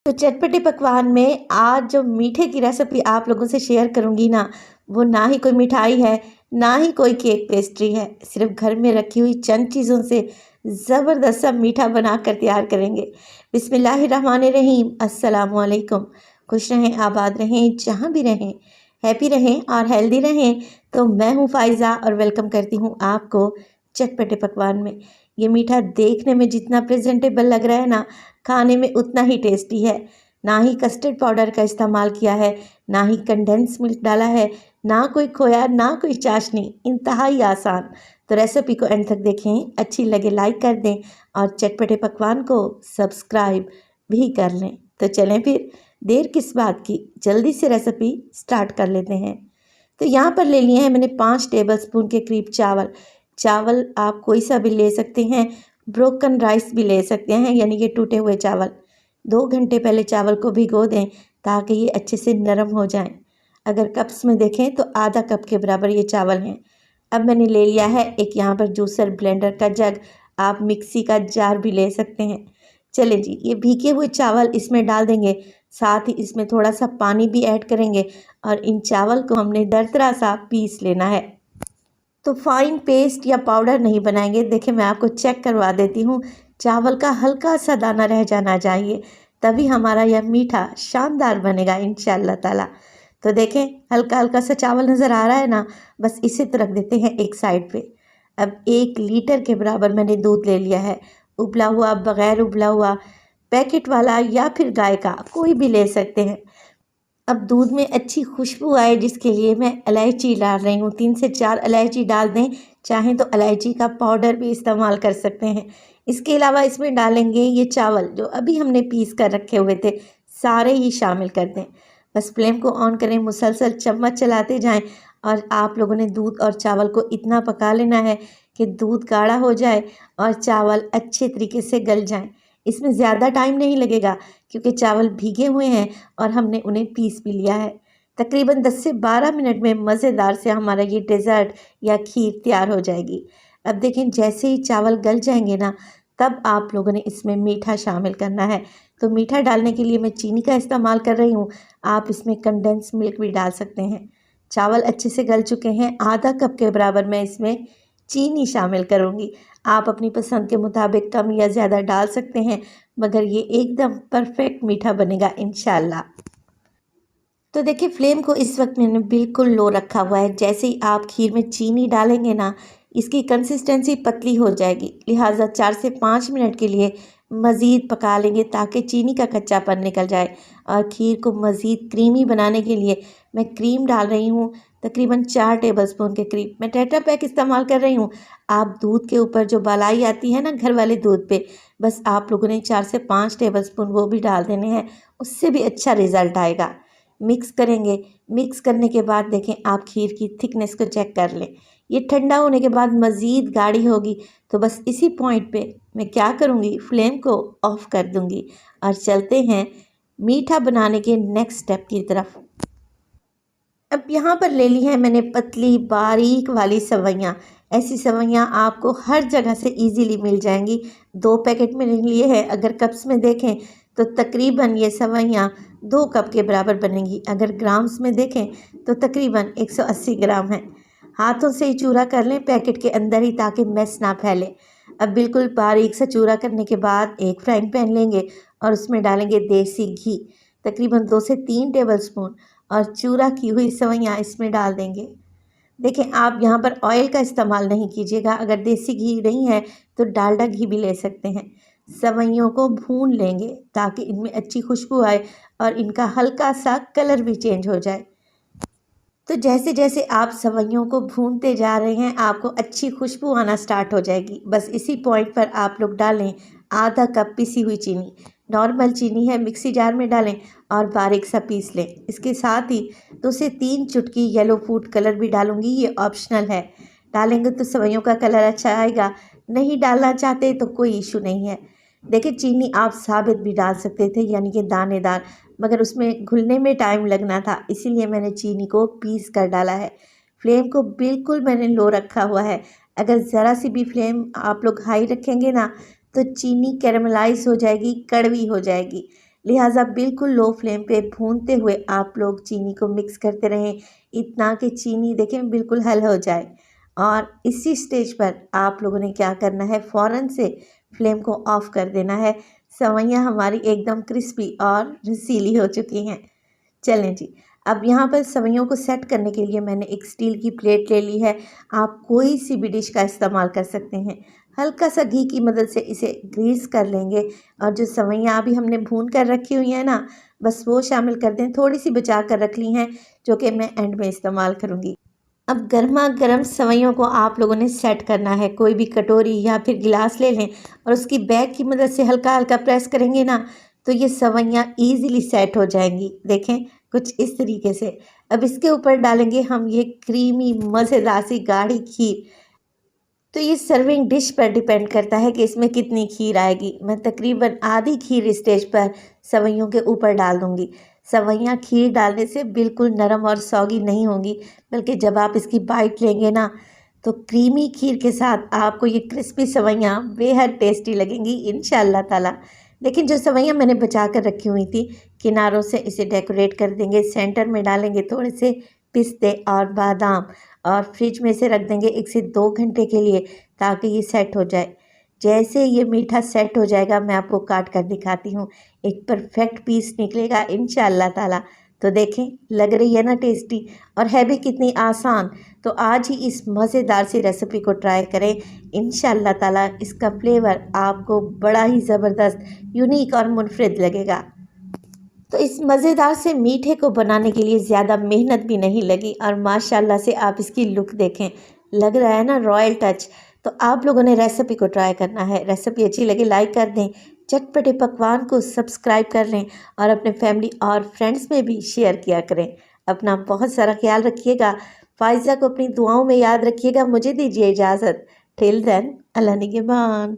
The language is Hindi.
तो चटपटे पकवान में आज जो मीठे की रेसिपी आप लोगों से शेयर करूंगी ना, वो ना ही कोई मिठाई है, ना ही कोई केक पेस्ट्री है। सिर्फ घर में रखी हुई चंद चीज़ों से ज़बरदस्त सा मीठा बनाकर तैयार करेंगे। बिस्मिल्लाहिर्रहमानिर्रहीम, अस्सलाम वालेकुम। खुश रहें, आबाद रहें, जहाँ भी रहें, हैप्पी रहें और हेल्दी रहें। तो मैं हूँ फ़ाइज़ा और वेलकम करती हूँ आपको चटपटे पकवान में। ये मीठा देखने में जितना प्रेजेंटेबल लग रहा है ना, खाने में उतना ही टेस्टी है। ना ही कस्टर्ड पाउडर का इस्तेमाल किया है, ना ही कंडेंस मिल्क डाला है, ना कोई खोया, ना कोई चाशनी, इंतहाई आसान। तो रेसिपी को एंड तक देखें, अच्छी लगे लाइक कर दें और चटपटे पकवान को सब्सक्राइब भी कर लें। तो चलें फिर, देर किस बात की, जल्दी से रेसिपी स्टार्ट कर लेते हैं। तो यहाँ पर ले लिए हैं मैंने 5 टेबलस्पून के करीब चावल। चावल आप कोई सा भी ले सकते हैं, ब्रोकन राइस भी ले सकते हैं, यानी कि टूटे हुए चावल। 2 घंटे पहले चावल को भिगो दें ताकि ये अच्छे से नरम हो जाएं। अगर कप्स में देखें तो आधा कप के बराबर ये चावल हैं। अब मैंने ले लिया है एक यहाँ पर जूसर ब्लेंडर का जग, आप मिक्सी का जार भी ले सकते हैं। चलें जी, ये भीगे हुए चावल इसमें डाल देंगे, साथ ही इसमें थोड़ा सा पानी भी ऐड करेंगे और इन चावल को हमने दरदरा सा पीस लेना है। तो फाइन पेस्ट या पाउडर नहीं बनाएंगे। देखिए, मैं आपको चेक करवा देती हूँ, चावल का हल्का सा दाना रह जाना चाहिए, तभी हमारा यह मीठा शानदार बनेगा इंशाअल्लाह ताला। तो देखें, हल्का हल्का सा चावल नज़र आ रहा है ना, बस इसे तो रख देते हैं एक साइड पे। अब 1 लीटर के बराबर मैंने दूध ले लिया है, उबला हुआ, बग़ैर उबला हुआ, पैकेट वाला या फिर गाय का, कोई भी ले सकते हैं। अब दूध में अच्छी खुशबू आए जिसके लिए मैं इलायची डाल रही हूँ, 3 से 4 इलायची डाल दें, चाहें तो इलायची का पाउडर भी इस्तेमाल कर सकते हैं। इसके अलावा इसमें डालेंगे ये चावल जो अभी हमने पीस कर रखे हुए थे, सारे ही शामिल कर दें। बस फ्लेम को ऑन करें, मुसलसल चम्मच चलाते जाएं और आप लोगों ने दूध और चावल को इतना पका लेना है कि दूध गाढ़ा हो जाए और चावल अच्छे तरीके से गल जाएं। इसमें ज़्यादा टाइम नहीं लगेगा क्योंकि चावल भीगे हुए हैं और हमने उन्हें पीस भी लिया है। तकरीबन 10 से 12 मिनट में मज़ेदार से हमारा ये डेज़र्ट या खीर तैयार हो जाएगी। अब देखें, जैसे ही चावल गल जाएंगे ना, तब आप लोगों ने इसमें मीठा शामिल करना है। तो मीठा डालने के लिए मैं चीनी का इस्तेमाल कर रही हूँ, आप इसमें कंडेंस मिल्क भी डाल सकते हैं। चावल अच्छे से गल चुके हैं, आधा कप के बराबर मैं इसमें चीनी शामिल करूँगी। आप अपनी पसंद के मुताबिक कम या ज़्यादा डाल सकते हैं, मगर ये एकदम परफेक्ट मीठा बनेगा इंशाल्लाह। तो देखिए, फ्लेम को इस वक्त मैंने बिल्कुल लो रखा हुआ है। जैसे ही आप खीर में चीनी डालेंगे ना, इसकी कंसिस्टेंसी पतली हो जाएगी, लिहाजा 4 से 5 मिनट के लिए मज़ीद पका लेंगे ताकि चीनी का कच्चापन निकल जाए। और खीर को मज़ीद क्रीमी बनाने के लिए मैं क्रीम डाल रही हूँ, तकरीबन 4 टेबलस्पून के करीब। मैं टेट्रा पैक इस्तेमाल कर रही हूँ। आप दूध के ऊपर जो मलाई आती है ना घर वाले दूध पे, बस आप लोगों ने 4 से 5 टेबलस्पून वो भी डाल देने हैं, उससे भी अच्छा रिज़ल्ट आएगा। मिक्स करेंगे। मिक्स करने के बाद देखें, आप खीर की थिकनेस को चेक कर लें। ये ठंडा होने के बाद मज़ीद गाढ़ी होगी, तो बस इसी पॉइंट पे मैं क्या करूँगी, फ्लेम को ऑफ़ कर दूँगी और चलते हैं मीठा बनाने के नेक्स्ट स्टेप की तरफ। अब यहाँ पर ले ली है मैंने पतली बारीक वाली सेवइयाँ। ऐसी सेवइयाँ आपको हर जगह से इजीली मिल जाएंगी। 2 पैकेट मैंने लिए हैं। अगर कप्स में देखें तो तकरीबन ये सेवइयाँ 2 कप के बराबर बनेंगी। अगर ग्राम्स में देखें तो तकरीबन 180 ग्राम है। हाथों से ही चूरा कर लें पैकेट के अंदर ही, ताकि मैस ना फैले। अब बिल्कुल बारीक सा चूरा करने के बाद एक फ्राइंग पैन लेंगे और उसमें डालेंगे देसी घी, तकरीबन 2 से 3 टेबलस्पून, और चूरा की हुई सेवइयाँ इसमें डाल देंगे। देखें, आप यहाँ पर ऑयल का इस्तेमाल नहीं कीजिएगा, अगर देसी घी नहीं है तो डालडा घी भी ले सकते हैं। सेवइयों को भून लेंगे ताकि इनमें अच्छी खुशबू आए और इनका हल्का सा कलर भी चेंज हो जाए। तो जैसे जैसे आप सेवइयों को भूनते जा रहे हैं, आपको अच्छी खुशबू आना स्टार्ट हो जाएगी। बस इसी पॉइंट पर आप लोग डालें आधा कप पिसी हुई चीनी। नॉर्मल चीनी है, मिक्सी जार में डालें और बारीक सा पीस लें। इसके साथ ही 2 से 3 चुटकी येलो फूड कलर भी डालूंगी, ये ऑप्शनल है। डालेंगे तो सेवइयों का कलर अच्छा आएगा, नहीं डालना चाहते तो कोई इशू नहीं है। देखिए, चीनी आप साबित भी डाल सकते थे, यानी कि दानेदार, मगर उसमें घुलने में टाइम लगना था, इसीलिए मैंने चीनी को पीस कर डाला है। फ्लेम को बिल्कुल मैंने लो रखा हुआ है। अगर ज़रा सी भी फ्लेम आप लोग हाई रखेंगे ना, तो चीनी कैरमलाइज हो जाएगी, कड़वी हो जाएगी। लिहाजा बिल्कुल लो फ्लेम पे भूनते हुए आप लोग चीनी को मिक्स करते रहें, इतना कि चीनी देखें बिल्कुल हल हो जाए। और इसी स्टेज पर आप लोगों ने क्या करना है, फ़ौरन से फ्लेम को ऑफ़ कर देना है। सेवइयाँ हमारी एकदम क्रिस्पी और रसीली हो चुकी हैं। चलें जी, अब यहाँ पर सेवइयों को सेट करने के लिए मैंने एक स्टील की प्लेट ले ली है। आप कोई सी भी डिश का इस्तेमाल कर सकते हैं। हल्का सा घी की मदद से इसे ग्रीस कर लेंगे और जो सेवइयाँ अभी हमने भून कर रखी हुई हैं ना, बस वो शामिल कर दें। थोड़ी सी बचा कर रख ली हैं, जो कि मैं एंड में इस्तेमाल करूँगी। अब गर्मा-गर्म सेवइयों को आप लोगों ने सेट करना है। कोई भी कटोरी या फिर गिलास ले लें और उसकी बैक की मदद से हल्का-हल्का प्रेस करेंगे ना, तो ये सेवइयाँ ईज़िली सेट हो जाएँगी। देखें, कुछ इस तरीके से। अब इसके ऊपर डालेंगे हम ये क्रीमी मज़ेदार सी गाढ़ी खीर। तो ये सर्विंग डिश पर डिपेंड करता है कि इसमें कितनी खीर आएगी। मैं तकरीबन आधी खीर इस स्टेज पर सेवइयों के ऊपर डाल दूँगी। सेवइयाँ खीर डालने से बिल्कुल नरम और सौगी नहीं होंगी, बल्कि जब आप इसकी बाइट लेंगे ना, तो क्रीमी खीर के साथ आपको ये क्रिस्पी सेवइयाँ बेहद टेस्टी लगेंगी इंशाअल्लाह ताला। लेकिन जो सेवइयाँ मैंने बचा कर रखी हुई थी, किनारों से इसे डेकोरेट कर देंगे। सेंटर में डालेंगे थोड़े से पिस्ते और बादाम और फ्रिज में इसे रख देंगे 1 से 2 घंटे के लिए, ताकि ये सेट हो जाए। जैसे ये मीठा सेट हो जाएगा, मैं आपको काट कर दिखाती हूँ। एक परफेक्ट पीस निकलेगा इंशाअल्लाह ताला। तो देखें, लग रही है ना टेस्टी, और है भी कितनी आसान। तो आज ही इस मज़ेदार सी रेसिपी को ट्राई करें। इंशाअल्लाह ताला इसका फ्लेवर आपको बड़ा ही ज़बरदस्त, यूनिक और मुनफरिद लगेगा। तो इस मज़ेदार से मीठे को बनाने के लिए ज़्यादा मेहनत भी नहीं लगी और माशाल्लाह से आप इसकी लुक देखें, लग रहा है ना रॉयल टच। तो आप लोगों ने रेसिपी को ट्राई करना है। रेसिपी अच्छी लगे लाइक कर दें, चटपटे पकवान को सब्सक्राइब कर लें और अपने फैमिली और फ्रेंड्स में भी शेयर किया करें। अपना बहुत सारा ख्याल रखिएगा। फ़ाइज़ा को अपनी दुआओं में याद रखिएगा। मुझे दीजिए इजाज़त। टिल देन, अल्लाह निगहबान।